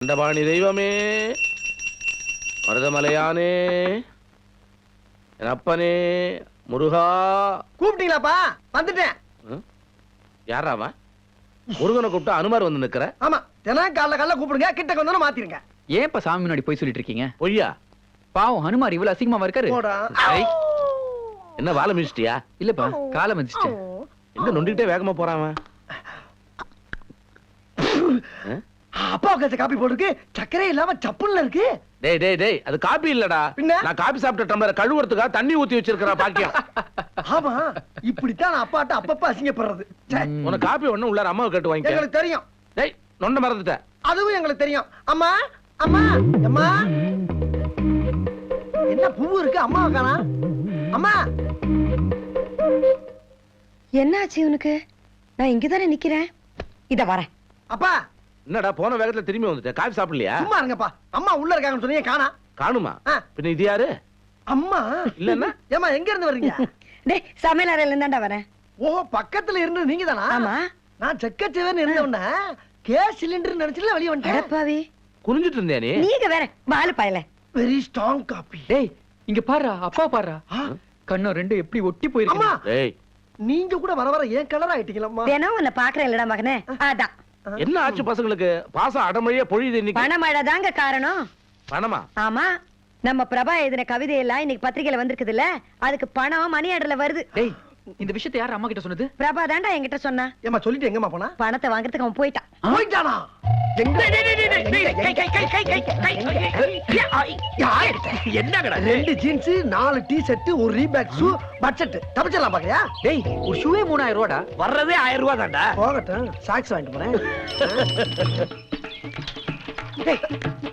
அண்டபாணி தெய்வமே, மருதமலையானே, என் அப்பனே, முருகா. கூப்பிட்டீங்களாப்பா? வந்துட்டேன். யாராவா? முருகனை கூப்பிட்டு அனுமார் வந்து நிக்கிற? ஆமா, தினம் காலைல கூப்பிடுங்க, கிட்ட கொண்டு மாத்திருங்க. ஏன்ப்பா சாமி முன்னாடி போய் சொல்லிட்டு இருக்கீங்க? பொய்யா? பாவம் ஹனுமார் இவ்வளவு அசிங்கமா இருக்காரு. என்ன வாழை மிதிச்சிட்டியா? இல்லப்பா, காலை மிதிச்சிட்டேன். எங்க நொண்டிக்கிட்டே வேகமா போறான்? அப்பா உட்காந்து காப்பி போட்டுருக்கு, சக்கரே இல்லாம சப்புல்ல இருக்கு. டேய் டேய் டேய், அது காபி இல்லடா. நான் காபி சாப்பிட்ட டம்ளரை கழுவுறதுக்கா தண்ணி ஊத்தி வச்சிருக்கிற பாக்கியம். ஆமா, இப்படித்தான் நான் அப்பாட்ட அப்பப்ப அசிங்கப்படுறது. உனக்கு காபி ஒண்ணு உள்ளார அம்மாவை கேட்டு வாங்கிக்க. எங்களுக்கு தெரியும். டேய், நொண்ட மறந்துட்ட. அதுவும் எங்களுக்கு தெரியும். அம்மா அம்மா அம்மா, என்ன பூ இருக்கு அம்மாவை காணா? அம்மா, என்னாச்சு உனக்கு? நான் இங்கதானே நிக்கிறேன். இத வரேன். அப்பா. என்னடா போன வேகத்துல திரும்பி வந்துட்ட? காபி சாப்பிடலையா? சும்மா இருங்கப்பா. அம்மா உள்ள இருக்காங்கன்னு சொன்னீங்க, காணா. காணுமா? பின்ன இது யாரு? அம்மா இல்லன்னா? ஏமா எங்க இருந்து வர்றீங்க? டேய், சமையல் அறையில இருந்தாண்டா வரேன். ஓ, பக்கத்துல இருந்து நீங்க தானா? ஆமா. நான் செக்கச்சேவன் இருந்தவன கேஸ் சிலிண்டர் நினைச்சுல வெளிய வந்துட்டேன். அடப்பாவி, குனிஞ்சிட்டு இருந்தே நீ? நீங்க வேற பாலு பாயல. Very strong coffee. டேய், இங்க பாருடா, அப்பா பாருடா. கண்ணு ரெண்டு எப்படி ஒட்டி போயிருக்கு. அம்மா, டேய், நீங்க கூட வர வர ஏன் கலர் ஆயிட்டீங்களம்மா? தினம் உன்னை பாக்குறேன் இல்லடா மகனே. அதான். என்ன ஆச்சு பசங்களுக்கு? பாசம் அடமழையா பொழியுது இன்னைக்கு. பணமழை தாங்க காரணம். பணமா? ஆமா, நம்ம பிரபா எழுதின கவிதை எல்லாம் இன்னைக்கு பத்திரிகையில வந்திருக்குதுல்ல, அதுக்கு பணம் மணி ஆர்டர்ல வருது. டேய், இந்த விஷயத்தை யார் அம்மா கிட்ட சொன்னது? பிரபா தாண்டா என்கிட்ட சொன்னா. ஏமா சொல்லிட்டு எங்கம்மா போனா? பணத்தை வாங்குறதுக்கு அவன் போயிட்டான். போயிட்டானா? என்னங்கடா? 2 ஜீன்ஸ், 4 டி-ஷர்ட், ஒரு ரீபேக் ஷூ, பட்ஜெட் தப்பிச்சலாம் பாக்கறியா? டேய், ஒரு ஷூவே 3000 ரூபாடா. வர்றதே 1000 ரூபாய் தான்டா. போகட்டும், சாக்ஸ் வாங்கிட்டு போறேன். டேய்,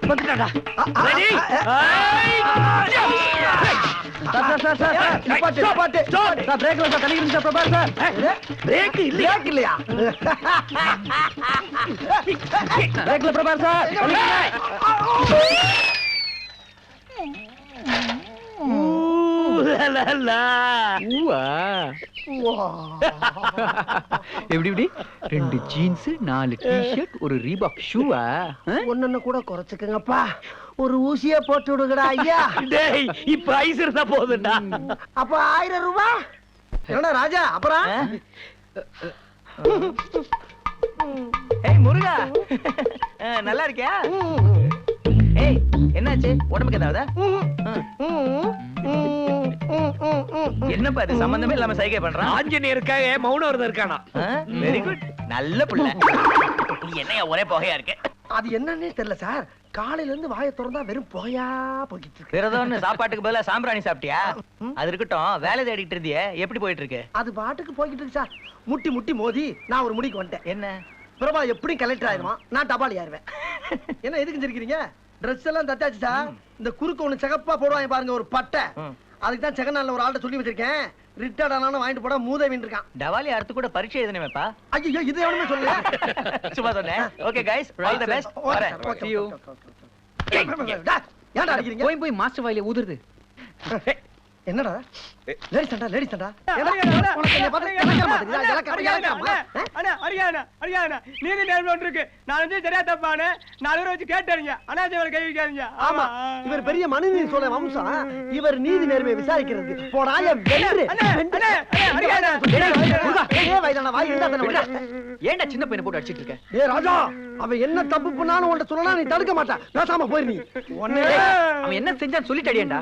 வந்துட்டாடா. ரெடி? சார், நிப்பாட்டு. சார், பிரேக்ல சார் தள்ளி இருந்துச்சு பிரபா சார். பிரேக் இல்லையா? பிரேக்ல பிரபா சார். எப்படி எப்படி? 2 ஜீன்ஸ், 4 டி-ஷர்ட், ஒரு ரீபாக் ஷூவா? ஒண்ணு கூட குறைச்சுக்கங்கப்பா. ஒரு ஊசியே போட்டு விடுங்கடா ஐயா. டேய், இப்ப ஐஸ் இருந்தா போதும்டா. அப்ப 1000 ரூபாய். என்ன ராஜா, அப்புறம்? ஏய் முருகா, நல்லா இருக்கியா? ஏய், என்னாச்சு? உடம்புக்கு ஏதாவது? என்னப்பா இது சம்பந்தமே இல்லாம சைகை பண்றான்? ஆஞ்சநேயருக்காக மௌன விரதம் இருக்கானா? வெரி குட், நல்ல பிள்ளை. நீ என்னையா ஒரே புகையா இருக்கு? அது என்னன்னே தெரியல சார். காலையில இருந்து வாயை திறந்தா வெறும் புகையா போயிட்டு இருக்கு. விரதம்னு சாப்பாட்டுக்கு பதிலா சாம்பிராணி சாப்பிட்டியா? அது இருக்கட்டும், வேலை தேடிட்டு இருந்தியே, எப்படி போயிட்டு இருக்கு? அது பாட்டுக்கு போய்கிட்டு இருக்கு சார். முட்டி மோதி நான் ஒரு முடிக்கு வந்துட்டேன். என்ன? பிரபா எப்படி கலெக்டர் ஆயிருவான், நான் டபாலி ஆயிருவேன். என்ன எதுக்கு சிரிக்கிறீங்க? ட்ரெஸ் எல்லாம் தச்சாச்சு சார். இந்த குறுக்கு ஒண்ணு சிகப்பா போடுவாங்க பாருங்க, ஒரு பட்டை. அதுக்கு தான் செகண்ட் ஒரு ஆள்கிட்ட சொல்லி வச்சிருக்கேன். ரிட்டையர்ட் ஆனாலும் வாங்கிட்டு போட மூதேவின் இருக்கான். டவாலி அடுத்து கூட பரீட்சை எழுதணுமேப்பா. ஐயோ, இது எவனுமே சொல்லல. சும்மா சொன்னேன். Okay guys, all the best. வரேன். See you. ஏன்டா அடிக்கிறீங்க? போய் மாஸ்டர் வாயில ஊதுறது. என்னடா லேடிஸ் சண்டா? உனக்கு என்ன பார்த்து இலக்கணம் மாத்துறியா? இலக்கணமா? நீதி நேர்மை ஒன்று இருக்கு. நான் வந்து சரியா தப்பானே 4 பேர் வச்சு கேட்டாருங்க. அனாஜவல் கை வைக்காதீங்க. ஆமா, இவர் பெரிய மனுநீதி சோழ வம்சம். இவர் நீதி நேர்மையை விசாரிக்கிறது. போடாய வென்று. ஏன்டா சின்ன பையனை போட்டு அடிச்சிட்டு இருக்க? ஏ ராஜா, அவன் என்ன தப்பு பண்ணாலும் உன்கிட்ட சொல்லலாம், நீ தடுக்க மாட்டா. பேசாம போயிரு நீ. அவன் என்ன செஞ்சான்னு சொல்லிட்டு அடியேன்டா.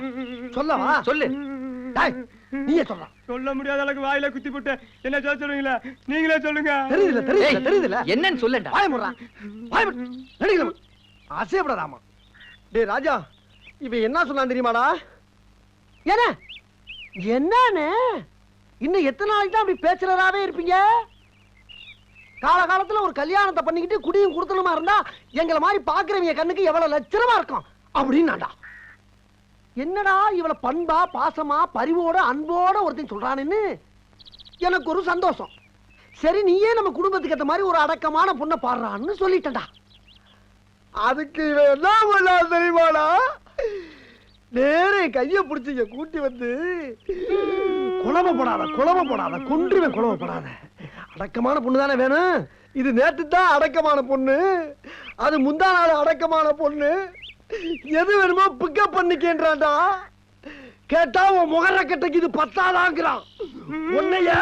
சொல்லவா? சொல்லு. டேய், நீயே சொல்ற. சொல்ல முடியாத அளவுக்கு வாயில குத்தி போட்டு என்ன சொல்லுவீங்களா? நீங்களே சொல்லுங்க. தெரியுதுல. என்னன்னு சொல்லடா. வாய முறா. நடிக்கல. ஆசைப்படாதாமா. டேய் ராஜா, இவன் என்ன சொன்னான் தெரியுமாடா? என்னன்னு இன்னும் எத்தனை நாளைக்கு தான் அப்படி பேச்சுலராவே இருப்பீங்க? காலகாலத்துல ஒரு கல்யாணத்தை பண்ணிக்கிட்டு குடியும் குடுத்தனமா இருந்தா எங்களை மாதிரி பாக்குறவங்க கண்ணுக்கு எவ்வளவு லட்சணமா இருக்கும் அப்படின்னாடா. என்னடா இவளை பண்பா, பாசமா, பரிவோட, அன்போட ஒருத்தன் சொல்றான்னு எனக்கு ஒரு சந்தோஷம். சரி, நீயே நம்ம குடும்பத்துக்கு ஏற்ற மாதிரி ஒரு அடக்கமான பொண்ணை பாடுறான்னு சொல்லிட்டா. அதுக்கு என்ன தெரியுமாடா? நேரே கைய பிடிச்சிங்க கூட்டி வந்து குழம்பு போடாத, கொன்றுவேன். குழம்பு போடாத. அடக்கமான பொண்ணு தானே வேணும். இது நேத்து தான் அடக்கமான பொண்ணு, அது முந்தா நாள் அடக்கமான பொண்ணு. எது வேணுமோ பிக்கப் பண்ணிக்கேன்றான்டா. கேட்டா உன் முகர கட்டைக்கு இது பத்தாதாங்கிறான். உன்னையா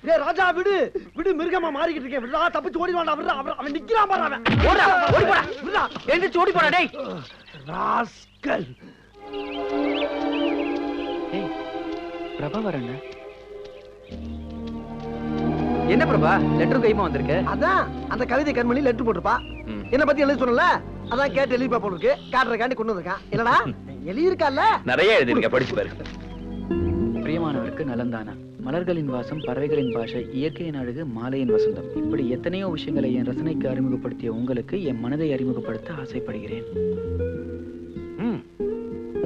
டேய் ராஜா விடு விடு, மிருகமா மாறிக்கிட்டு இருக்கேன். விடுடா, தப்பிச்சு ஓடிடுவான்டா. விடுடா, அவன் நிக்கிறான் பாரு. அவன் ஓடுடா, ஓடி போடா. விடுடா. எந்திரிச்சு ஓடி போடா டேய். ராஸ்கல். டேய் பிரபா வரங்க. என்ன பிரபா லெட்டர் கைமா வந்திருக்கு? அதான் அந்த கவிதை கண்மணி லெட்டர் போட்டுப்பா. என்ன பத்தி எழுதி சொன்னல, அதான் கேட்டு எழுதிப்பா போலுக்கு. காட்டுறக்காண்டி கொண்டு வந்திருக்கான். இல்லடா எழுதி இருக்கல்ல, நிறைய எழுதிருக்க, படிச்சு பாரு. பிரியமானவருக்கு நலந்தானா, மலர்களின் வாசம், பறவைகளின் பாஷை, இயற்கையின் அழகு, மாலையின் வசந்தம், இப்படி எத்தனையோ விஷயங்களை என் ரசனைக்கு அறிமுகப்படுத்திய உங்களுக்கு என் மனதை அறிமுகப்படுத்த ஆசைப்படுகிறேன்.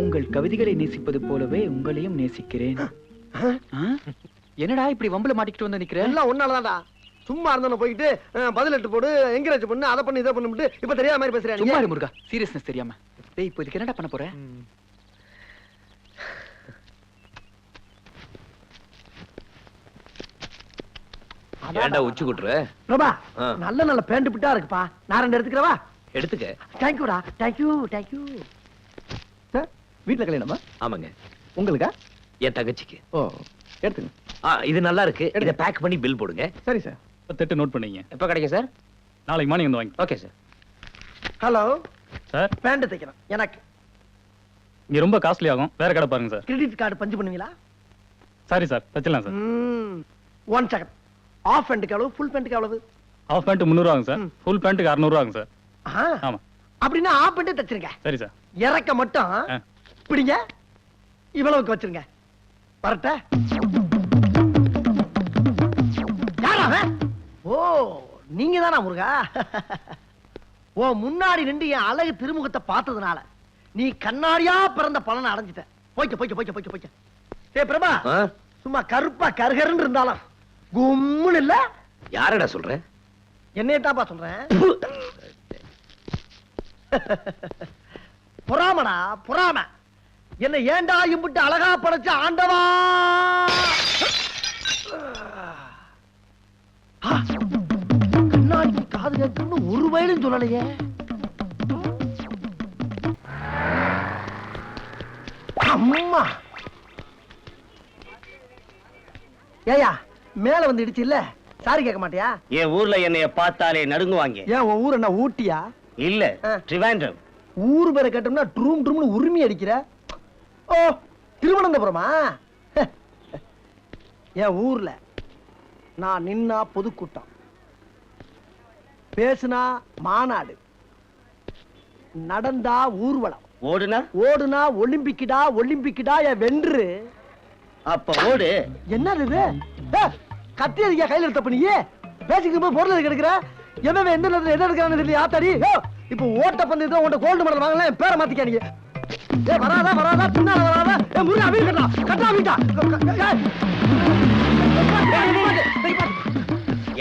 உங்கள் கவிதைகளை நேசிப்பது போலவே உங்களையும் நேசிக்கிறேன். என்னடா இப்படி வம்புல மாட்டிக்கிட்டு வந்து நிக்கிற? எல்லாம் ஒன்னாலதான்டா. சும்மா இருந்தவன போயிட்டு பதில் எட்டு போடு, என்கரேஜ் பண்ணு, அதை பண்ணி இதை பண்ணிட்டு இப்ப தெரியாத மாதிரி பேசுறேன். சும்மா இரு முருகா, சீரியஸ்னஸ் தெரியாம. டேய் இப்போ இதுக்கு என்னடா பண்ண போற? ஏன்டா உச்சி குட்டுற? பிரபா நல்ல நல்ல பேண்ட் பிட்டா இருக்குப்பா, நான் 2 எடுத்துக்கிறவா? எடுத்துக்க. தேங்க்யூடா. தேங்க்யூ. சார் வீட்டுல கல்யாணமா? ஆமாங்க. உங்களுக்கா? என் தங்கச்சிக்கு. ஓ எடுத்துங்க. இது நல்லா இருக்கு, இதை பேக் பண்ணி பில் போடுங்க. சரி சார். 10 நோட் பண்ணீங்க. எப்ப கிடைக்கும் சார்? நாளைக்கு மார்னிங் வந்து வாங்கி. Okay sir. Hello sir, pant தைக்கிறேன் எனக்கு. இங்க ரொம்ப காஸ்ட்லி ஆகும், வேற கடை பாருங்க சார். கிரெடிட் கார்டு பஞ்சு பண்ணுவீங்களா? சாரி சார், தச்சிடலாம் சார். 1 செகண்ட். ஆஃப் பேண்ட்டுக்கு எவ்வளவு, ஃபுல் பேண்ட்டுக்கு எவ்வளவு? ஹாஃப் பேண்ட் 300 ஆகும் சார், ஃபுல் பேண்ட்டுக்கு 600 ஆகும் சார். ஆமா. அப்படின்னா ஆஃப் பேண்ட்டே தச்சிருங்க. சரி சார். இறக்க மட்டும் பிடிங்க, இவ்வளவுக்கு வச்சிருங்க. வரட்ட. யாரா அவன்? ஓ நீங்க தானா முருகா? ஓ முன்னாடி நின்று என் அழகு திருமுகத்தை பார்த்ததுனால நீ கண்ணாடியா பிறந்த பலனை அடைஞ்சிட்ட. போய்க்க. ஏ பிரபா, சும்மா கருப்பா கருகருன்னு இருந்தாலும் கும்முன்னு இல்ல. யாரடா சொல்ற? என்னையத்தாப்பா சொல்றேன். பொறாமடா பொறாம. என்ன ஏண்டா இம்புட்டு அழகா படைச்ச ஆண்டவா. கண்ணாடிக்கு காது கேட்கணும்னு ஒரு வயலும் சொல்லலையே. அம்மா ஏயா மேல வந்து இடிச்சு இல்ல, சாரி கேட்க மாட்டியா? என் ஊர்ல என்னைய பார்த்தாலே நடுங்குவாங்க. ஏன் உன் ஊர் என்ன ஊட்டியா? இல்ல, ட்ரிவாண்ட்ரம். ஊர் பேரை கேட்டோம்னா ட்ரூம் ட்ரூம்னு உரிமை அடிக்கிற. ஓ திருவனந்தபுரமா? என் ஊர்ல நான் நின்னா பொதுக்கூட்டம், பேசுனா மாநாடு, நடந்தா ஊர்வலம், ஓடுனா ஒலிம்பிக்கிடா என் வென்று. அப்ப ஓடு. என்னது இது? கத்தி அடிக்க கையில எடுத்த பண்ணி பேசிக்கும் போது பொருள் எடுக்கிற எவன் எந்த நேரத்துல எதை எடுக்கிறான்னு தெரியல. ஆத்தாடி இப்ப ஓட்ட பந்தயத்துல உன்ட கோல்டு மெடல் வாங்கலாம், என் பேரை மாத்திக்கானீங்க. வராதா பின்னால வராதா? முருகா வீடு கட்டா வீட்டா.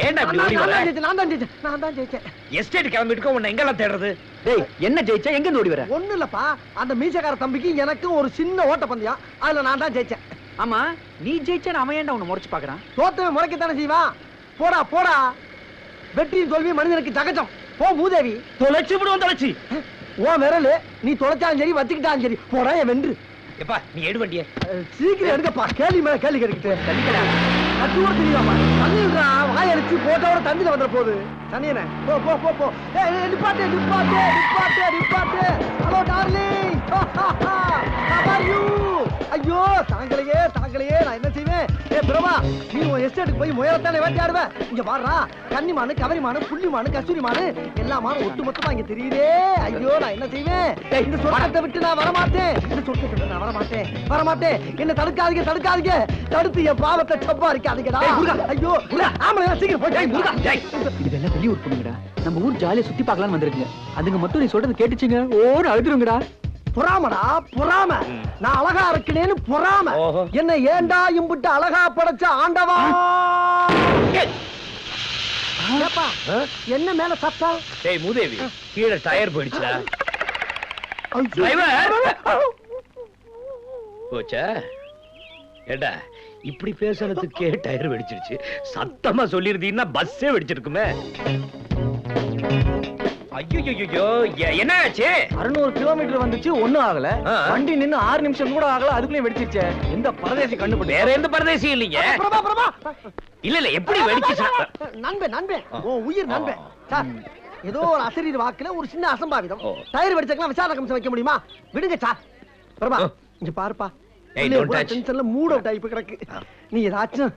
ஏன்டா இப்படி ஓடி வர? நான் தான் ஜெயிச்சேன். எஸ்டேட் கிளம்பிட்டு உன்னை எங்கெல்லாம் தேடுறது? டேய் என்ன ஜெயிச்சா, எங்க இருந்து ஓடி வர? ஒண்ணு இல்லப்பா, அந்த மீசக்கார தம்பிக்கு எனக்கும் ஒரு சின்ன ஓட்ட பந்தயம், அதுல நான் தான் ஜெயிச்சேன். ஆமா நீ ஜெயிச்சா அவன் ஏன்டா உன்னை முறைச்சு பாக்குறான்? தோத்தவன் முறைக்கத்தானே செய்வான். போடா வெற்றியும் தோல்வி மனிதனுக்கு சகஜம். போ மூதேவி. தொலைச்சு விடுவோம், தொலைச்சு. ஓ விரலு நீ தொலைச்சாலும் சரி வச்சுக்கிட்டாலும் சரி, போடா என் வென்று. எப்பா நீ எடு வண்டிய. சீக்கிரம் எடுக்கப்பா, கேள்வி மேல கேள்வி கேட்டுக்கிட்டு கட்டூட தெரியாமா? தண்ணிடுறா, வாயடிச்சு போட்டோட தண்ணியில வந்துட போகுது. தண்ணியன போ. நிப்பாட்டு. Hello darling. How are you? ஐயோ தாங்களையே நான் என்ன செய்வேன்? பிரபா நீ உன் எஸ்டேட்டுக்கு போய் முயலத்தானே வேட்டையாடுவ. இங்க பாடுறா, கன்னிமானு, கவரிமானு, புள்ளிமானு, கஸ்தூரிமானு எல்லா மானும் ஒட்டு மொத்தமா இங்க தெரியுதே. ஐயோ நான் என்ன செய்வேன்? இந்த சொர்க்கத்தை விட்டு நான் வரமாட்டேன். என்ன தடுக்காதீங்க. தடுத்து என் பாவத்தை சம்பாதிக்காதீங்கடா. ஐயோ ஆமா சீக்கிரம் போய் இதெல்லாம் வெளியூர் பொண்ணுங்கடா, நம்ம ஊர் ஜாலியா சுத்தி பார்க்கலாம்னு வந்திருக்குங்க. அதுங்க மட்டும் நீ சொல்றது கேட்டுச்சுங்க ஓடு அழுதுருங்கடா. பொறாம நான் அழகா இருக்கேன்னு பொறாம. என்ன ஏண்டா இம்புட்டு அழகா படைச்ச ஆண்டவா. என்ன மேல சத்தம்? டேய் மூதேவி, கீழே டயர் போயிடுச்சுடா. போச்சா? ஏடா இப்படி பேசுறதுக்கே டயர் வெடிச்சிருச்சு. சத்தமா சொல்லிருந்தீங்கன்னா பஸ்ஸே வெடிச்சிருக்குமே. ஐயோ என்ன ஆச்சு? 600 கிலோமீட்டர் வந்துச்சு, ஒண்ணும் ஆகல. ஆ. வண்டி நின்னு 6 நிமிஷம் கூட ஆகல, அதுக்குள்ளே வெடிச்சிருச்சே. எந்த பரதேசி கண்டுபிடி? வேற எந்த பரதேசி இல்லைங்க. பிரபா இல்ல எப்படி வெடிச்சு? நண்பன் ஓ உயிர் நண்பன் சார். ஏதோ ஒரு அசரீர் வாக்குல ஒரு சின்ன அசம்பாவிதம். ஓ. டயர் வெடிச்சக்கலாம் விசாரணை கமிஷன் வைக்க முடியுமா? விடுங்க சார். பிரபா ஓ. இங்க பாருப்பா. ஏய், don't touch. டென்ஷன்ல மூட் அவுட் ஆகி கிடக்கு. நீ ஏதாச்சும்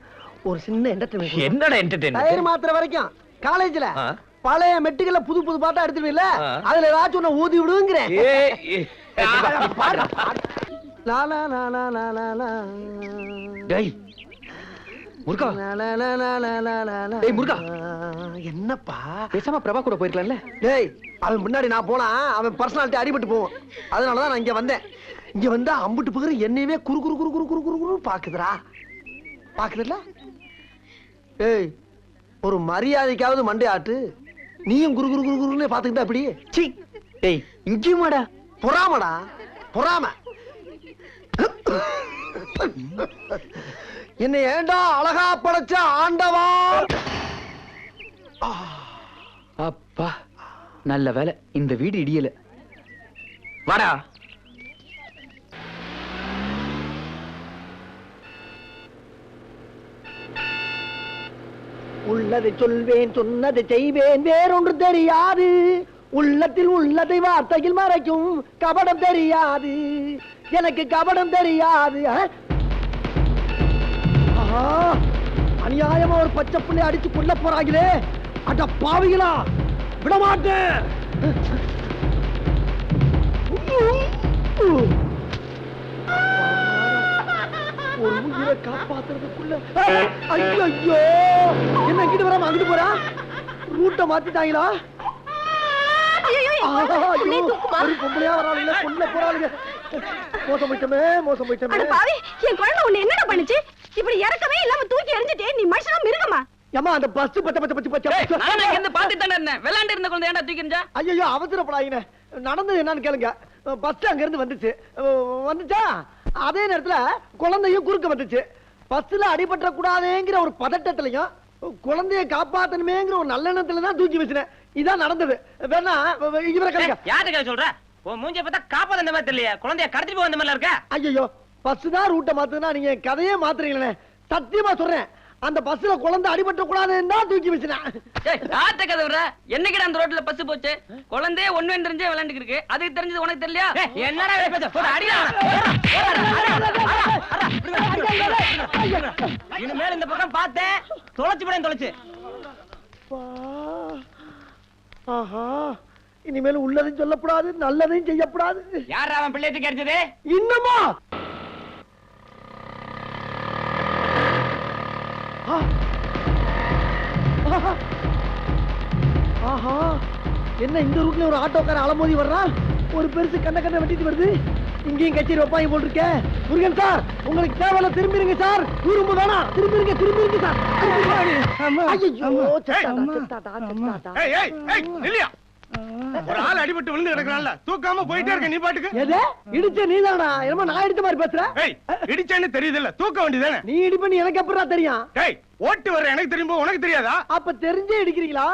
ஒரு சின்ன என்டர்டெயின்மென்ட். என்னடா டயர் என்டர்டெயின்மென்ட்? மாத்திர வரைக்கும் காலேஜ்ல ஆ. பழைய மெட்டுகள புது புது பாட்டா எடுத்துவீல்ல, ஆ. அதுல ஏதாச்சும் ஒண்ணு ஊதி விடுங்கறேன். பாரு. லா லா லா லா லா லா லா. டேய் முருகா, லா லா லா லா லா லா லா லா. டேய் முருகா. என்னப்பா? பேசாம பிரபா கூட போயிருக்கலாம்ல? டேய் அவன் முன்னாடி நான் போனா அவன் பர்சனாலிட்டி அடிபட்டு போவான். அதனாலதான் நான் இங்க வந்தேன். இங்க வந்தா அம்புட்டு பகரு என்னையவே குறு குறு குறு குறு குறு குறு குறு பாக்குதுடா. பாக்குதுல்ல? ஏய் ஒரு மரியாதைக்காவது மண்டை ஆட்டு. நீயும் குரு குரு குரு குருன்னு பாத்துக்கிட்டா அப்படி? சீ. டேய் இங்கேயுமாடா? பொறாமடா பொறாம. என்னை ஏண்டா அழகா படைச்ச ஆண்டவா. அப்பா நல்ல வேலை இந்த வீடு இடியல. வாடா. உள்ளதை சொல்வேன் சொன்னதை செய்வேன் வேறொன்று தெரியாது. உள்ளத்தில் உள்ளதை வார்த்தையில் மறைக்கும் கபடம் தெரியாது. எனக்கு கபடம் தெரியாது. அநியாயமா ஒரு பச்சை புள்ளை அடிச்சு கொல்ல போறாங்களே. அட பாவிகளா, விடமாட்டேன். ஒரு உயிரை காப்பாத்துறதுக்குள்ள ஐயோ என்ன இங்கிட்டு வராம அங்கிட்டு போறா? ரூட்டை மாத்திட்டாங்களா? ஒரு பொம்பளையா வராளுங்க, கொல்ல போறாளுங்க. மோசம் போயிட்டமே மோசம் போயிட்டமே. என் குழந்தை உன்னை என்னடா பண்ணுச்சு? இப்படி இறக்கவே இல்லாம தூக்கி எறிஞ்சிட்டே. நீ மனுஷனா மிருகமா? ஏம்மா அந்த பஸ் பச்சை பச்சை பச்சை பச்சை. நான் இங்க இருந்து பாத்துட்டு தானே இருந்தேன். விளையாண்டு இருந்த குழந்தை ஏன்டா தூக்கி எறிஞ்சா? ஐயோ அவசரப்படாதீங்க. நடந்தது என்னன்னு கேளுங்க. பஸ் அங்க இருந்து வந்துச்சா அதே நேரத்துல குழந்தையும் குறுக்க வந்துச்சு. பஸ்ல அடிபட்ட கூடாதுங்கிற ஒரு பதட்டத்திலையும் குழந்தைய காப்பாத்தணுமேங்கிற ஒரு நல்லெண்ணத்துல தான் தூக்கி வச்சினேன். இதான் நடந்தது. வேணா இவரை கேளுங்க. யார்கிட்ட சொல்ற? உன் மூஞ்சிய பார்த்தா காப்பாத்த மாதிரி தெரியல. குழந்தைய கடத்திட்டு போக அந்த மாதிரி இருக்க. ஐயோ பஸ் தான் ரூட்டை மாத்துனா நீங்க கதையே மாத்துறீங்களே. சத்தியமா சொல்றேன், அந்த பஸ்ல குழந்தை அடிபட்ட கூடாதுன்னு தான் தூக்கி வச்சினேன். யார்கிட்ட கதை விடுற? என்னைக்கு அந்த ரோட்ல பஸ் போச்சு? குழந்தைய ஒண்ணு தெரிஞ்சே விளையாண்டு இருக்கு. அதுக்கு தெரிஞ்சது உனக்கு தெரியலையா? என்னடா இனிமேல் இந்த பக்கம் பார்த்தேன் தொலைச்சு விட தொலைச்சு. ஆஹா இனிமேல் உள்ளதையும் சொல்லக்கூடாது, நல்லதையும் செய்யக்கூடாது. யார் அவன் பிள்ளைட்டு கிடைச்சது? இன்னமா ஆஹா என்ன இந்த ரூட்ல ஒரு ஆட்டோக்கார அலமோதி வர்றான். ஒரு பெருசு கண்ண கண்ண வெட்டிட்டு வருது. இங்கேயும் கச்சேரி வைப்பாங்க போல் இருக்க. முருகன் சார் உங்களுக்கு தேவையில்ல, திரும்பிருங்க சார். ரொம்ப வேணாம், திரும்பிருங்க சார். ஐயோ இல்லையா ஒரு ஆள் அடிபட்டு விழுந்து கிடக்குறான்ல, தூக்காம போயிட்டே இருக்க நீ பாட்டுக்கு. எது இடிச்ச நீதானா? என்னமோ நான் இடிச்ச மாதிரி பேசுற. ஏய் இடிச்சேன்னு தெரியுதுல்ல, தூக்க வேண்டியதானே. நீ இடிப்பன்னு எனக்கு எப்படிடா தெரியும்? ஏய் ஓட்டு வர எனக்கு தெரியும்போ உனக்கு தெரியாதா? அப்ப தெரிஞ்சே இடிக்கிறீங்களா?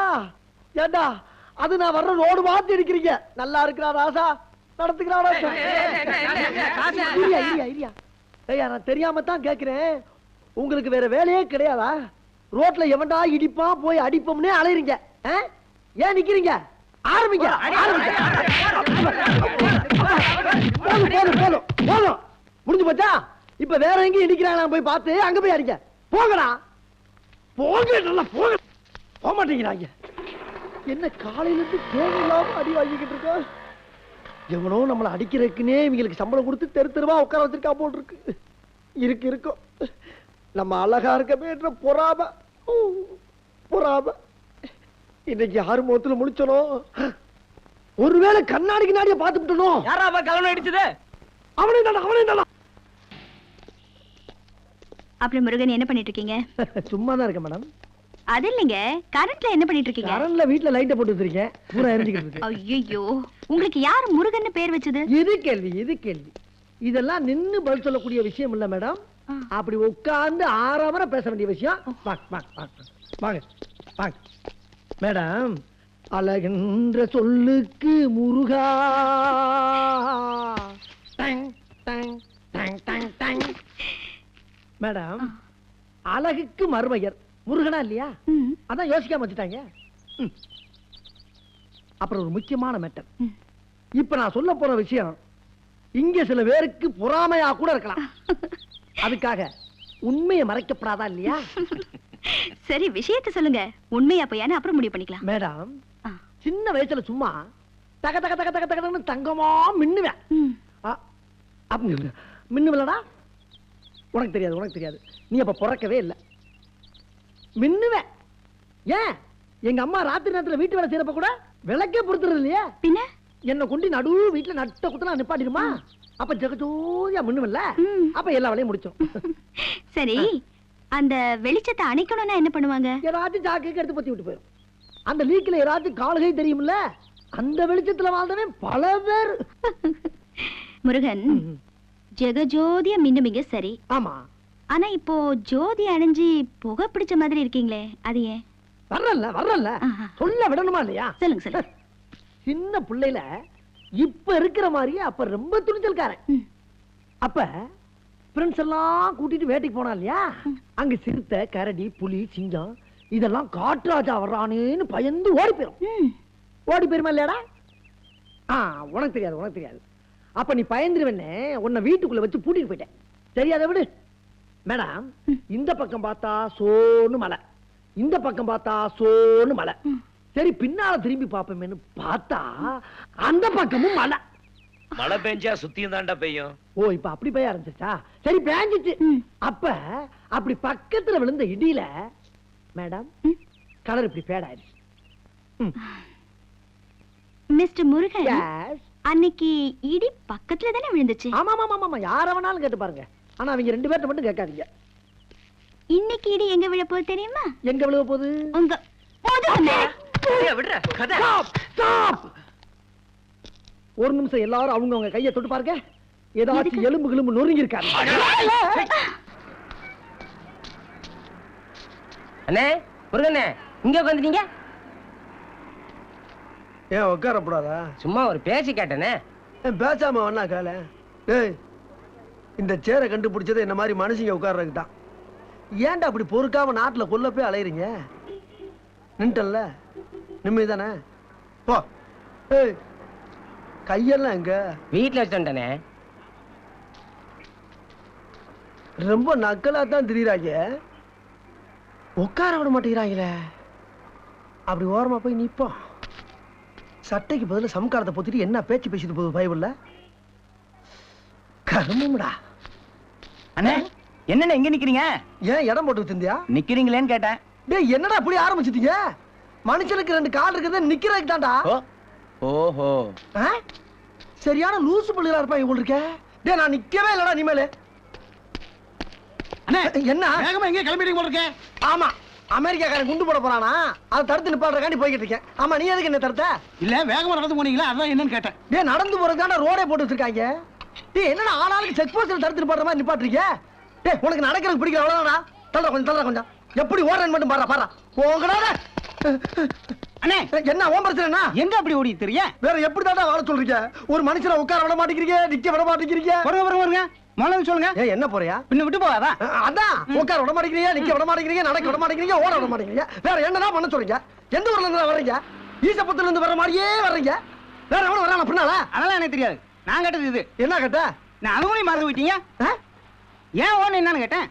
ஏண்டா அது நான் வர்ற ரோடு பார்த்து இடிக்கிறீங்க. நல்லா இருக்கிறா ராசா, நடத்துக்கிறாடா. ஐயா நான் தெரியாம தான் கேக்குறேன். உங்களுக்கு வேற வேலையே கிடையாதா? ரோட்ல எவன்டா இடிப்பா போய் அடிப்போம்னே அலையறீங்க. ஏன் நிக்கிறீங்க? ஆரம்பிங்க. போதும் முடிஞ்சு போச்சா? இப்ப வேற எங்கேயும் இடிக்கிறாங்க போய் பார்த்து அங்க போய் அடிங்க. போங்கடா போங்க, நல்லா போக போக மாட்டேங்கிறாங்க. என்ன காலையில இருந்து தேவையில்லாம அடி வாங்கிக்கிட்டு இருக்கோம். எவனோ நம்மளை அடிக்கிறதுக்குன்னே இவங்களுக்கு சம்பளம் கொடுத்து தெரு தெருவா உட்கார வச்சிருக்கா போல் இருக்கு இருக்கும். நம்ம அழகா இருக்கமேன்ற பொறாம பொறாம இன்னைக்கு யாரு முகத்துல முடிச்சனோ. ஒருவேளை கண்ணாடிக்கு நாடிய பாத்துட்டனோ. யாரா கலவரம் அடிச்சது? அவனே தானா. அப்புறம் முருகன் என்ன பண்ணிட்டு இருக்கீங்க? சும்மா தான் இருக்கேன் மேடம். அது இல்லைங்க, கரண்ட்ல என்ன பண்ணிட்டு இருக்கீங்க? கரண்ட்ல வீட்ல லைட்ட போட்டு வச்சிருக்கேன், பூரா எரிஞ்சிக்கிட்டு இருக்கு. ஐயோ, உங்களுக்கு யார் முருகன் பேர் வச்சது? இது கேள்வி இதெல்லாம் நின்னு பதில் சொல்லக்கூடிய விஷயம் இல்ல மேடம். அப்படி உட்கார்ந்து ஆறாம பேச வேண்டிய விஷயம். வாங்க வாங்க வாங்க வாங்க வாங்க மேடம். அழகென்ற சொல்லுக்கு முருகா டங், டங், டங், டங், டங். மேடம், அழகுக்கு மருமையர் முருகனா இல்லையா? ம். அதான் யோசிக்காம வச்சுட்டாங்க. அப்புறம் ஒரு முக்கியமான மேட்டர். இப்ப நான் சொல்ல போற விஷயம் இங்க சில பேருக்கு பொறாமையா கூட இருக்கலாம். அதுக்காக உண்மையை மறைக்கப்படாதா இல்லையா? சரி விஷயத்தை சொல்லுங்க. உண்மையா பையனு அப்புறம் முடிவு பண்ணிக்கலாம். மேடம், ஆ. சின்ன வயசுல சும்மா தக தக தக தக தகன்னு தங்கமா மின்னுவேன். ம். மின்னுவலடா. உனக்கு தெரியாது, உனக்கு தெரியாது. நீ அப்ப பிறக்கவே இல்லை. மின்னுவேன். ஏன் எங்க அம்மா ராத்திரி நேரத்துல வீட்டு வேலை செய்யறப்ப கூட விளக்கே பொறுத்துறது இல்லையா? பின்ன என்ன கொண்டு நடு வீட்டுல நட்ட குத்தலாம் நிப்பாட்டிடுமா? அப்ப ஜெகஜோதியா மின்னுவல்ல. ம். அப்ப எல்லா வேலையும் முடிச்சோம். சரி அந்த வெளிச்சத்தை அணைக்கணும்னா என்ன பண்ணுவாங்க? ஏதாச்சும் ஜாக்கைக்கு எடுத்து பத்தி விட்டு போயிடும். அந்த லீக்ல ஏதாச்சும் காலுகை தெரியும்ல, அந்த வெளிச்சத்துல வாழ்ந்தவே பல பேர். முருகன், ஜெகஜோதிய மின்னுமிங்க சரி. ஆமா, ஆனா இப்போ ஜோதி அணைஞ்சு புகை பிடிச்ச மாதிரி இருக்கீங்களே, அது ஏன்? வர்றல்ல வர்றல்ல ஆஹா. சொல்ல விடணுமா இல்லையா? சொல்லுங்க சொல்லுங்க. சின்ன பிள்ளையில இப்ப இருக்கிற மாதிரியே அப்ப ரொம்ப துணிச்சல்காரன். ம். அப்ப ஃப்ரெண்ட்ஸ் எல்லாம் கூட்டிட்டு வேட்டைக்கு போனா இல்லையா? அங்க சிறுத்தை, கரடி, புலி, சிங்கம் இதெல்லாம் காட்டுராஜா வர்றானேன்னு பயந்து ஓடி போயிரும். ம். ஓடி போயிருமா இல்லையாடா? உனக்கு தெரியாது, உனக்கு தெரியாது. அப்ப நீ பயந்துருவனே உன்னை வீட்டுக்குள்ள வச்சு பூட்டிட்டு போயிட்டேன். தெரியாத விடு. மேடம், இந்த பக்கம் பார்த்தா சோன்னு மலை, இந்த பக்கம் பார்த்தா சோன்னு மலை. சரி பின்னால திரும்பி பாப்போமேன்னு பார்த்தா அந்த பக்கமும் மலை. மழை பெஞ்சா சுத்தியும் தாண்டா பெய்யும். ஓ, இப்ப அப்படி பெய்ய ஆரம்பிச்சிச்சா? சரி பேஞ்சிச்சு. அப்ப அப்படி பக்கத்துல விழுந்த இடியில மேடம் கலர் இப்படி ஃபேட் ஆயிடுச்சு. Mister Murugan, Yes. அன்னைக்கு இடி பக்கத்துல தானே விழுந்துச்சு. ஆமா ஆமா ஆமா, யார வேணாலும் கேட்டு பாருங்க. ஆனா அவங்க ரெண்டு பேர்ட்ட மட்டும் கேட்காதீங்க. இன்னைக்கு இடி எங்க விழ போகுது தெரியுமா? எங்க விழுக போகுது? உங்க Stop! Stop! ஒரு நிமிஷம் எல்லாரும் அவங்க அவங்க கையை தொட்டு பாருங்க. ஏதாச்சும் எலும்பு கிளும்பு நொறுங்கி இருக்காரு. அண்ணே முருகண்ணே, இங்க உட்காந்துட்டீங்க. ஏன் உட்காரப்படாதா? சும்மா ஒரு பேசி கேட்டனே. பேசாம வண்ணா கால. ஏய், இந்த சேரை கண்டுபிடிச்சது என்ன மாதிரி மனுஷங்க உட்கார்றதுக்கு தான். ஏன்டா அப்படி பொறுக்காம நாட்டுல கொல்ல போய் அலையறீங்க? நின்ட்டல்ல, நிம்மதிதானே? போ. ஏய், கையெல்லாம் எங்க? வீட்டுல வச்சுட்டேனே. ரொம்ப நக்கலா தான் திரியறாங்க. உட்கார விட மாட்டேங்கிறாங்களே. அப்படி ஓரமா போய் நிப்போம். சட்டைக்கு பதிலா சம்காரத்தை பொத்திட்டு என்ன பேச்சு பேசிட்டு போகுது பைபிள்ல? கருமம்டா. அண்ணே என்னண்ணே இங்க நிக்கிறீங்க? ஏன் இடம் போட்டு வச்சிருந்தியா? நிக்கிறீங்களேன்னு கேட்டேன். டேய், என்னடா இப்படி ஆரம்பிச்சிட்டீங்க? மனுஷனுக்கு ரெண்டு கால் இருக்கிறது நிக்கிறதுக்கு தான்டா. ஓஹோ. சரியான லூசு பிள்ளைகளா இருப்பாங்க போல இருக்க. டேய், நான் நிக்கவே இல்லடா இனிமேல். அண்ணே என்ன வேகமா எங்க கிளம்பிட்டீங்க போல இருக்கே? ஆமா, அமெரிக்காக்காரன் குண்டு போட போறானா? அதை தடுத்து நிப்பாடுறக்காண்டி போய்கிட்டு இருக்கேன். ஆமா, நீ எதுக்கு என்ன தடுத்த? இல்ல வேகமா நடந்து போனீங்களா, அதான் என்னன்னு கேட்டேன். டேய், நடந்து போறதுக்கான ரோடே போட்டு வச்சிருக்காங்க. டேய், என்னடா ஆளாளுக்கு செக் போஸ்ட்ல தடுத்து நிப்பாடுற மாதிரி நிப்பாட்டுறீங்க? டேய், உனக்கு நடக்கிறது பிடிக்கல அவ்வளவுதானா? தள்ளுற கொஞ்சம், தள்ளுற கொஞ்சம். எப்படி ஓடுறேன்னு மட்டும் பாரு, பாரு. போங்கடா. அண்ணே என்ன ஓம் பிரச்சனை? எங்க அப்படி ஓடி தெரிய? வேற எப்படி தாண்டா வாழ சொல்றீங்க? ஒரு மனுஷனை உட்கார விட மாட்டேங்கிறீங்க, நிக்க விட மாட்டேங்கிறீங்க. வருங்க முதல்ல சொல்லுங்க. ஏய், என்ன போறியா? பின்ன விட்டு போகாதா? அதான் உட்கார விட மாட்டேங்கிறீங்க, நிக்க விட மாட்டேங்கிறீங்க, நடக்க விட மாட்டேங்கிறீங்க, ஓட விட மாட்டேங்கிறீங்க. வேற என்னதான் பண்ண சொல்றீங்க? எந்த ஊர்ல இருந்து வர்றீங்க? ஈசப்பத்துல இருந்து வர மாதிரியே வர்றீங்க. வேற எவ்வளவு வரான பின்னால? அதெல்லாம் எனக்கு தெரியாது. நான் கேட்டது இது. என்ன கேட்ட? நான் அதுவும் மறந்து போயிட்டீங்க. ஏன் ஓன என்னன்னு கேட்டேன்.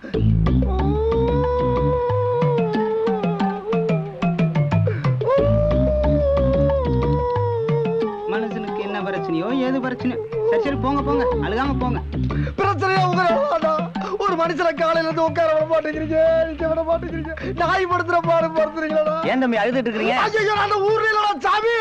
மனுஷனுக்கு என்ன பிரச்சனையோ ஏது பிரச்சனை? சரி சரி போங்க போங்க, அழுகாம போங்க. பிரச்சனையா உங்க? ஒரு மனுஷனை காலையில இருந்து உட்கார விட மாட்டேங்கிறீங்க, நிக்க விட மாட்டேங்கிறீங்க. நாய் படுத்துற பாடு படுத்துறீங்களா? ஏன் தம்பி அழுதுட்டு இருக்கீங்க? ஐயோ, அந்த ஊர்ல இல்லடா சாமி.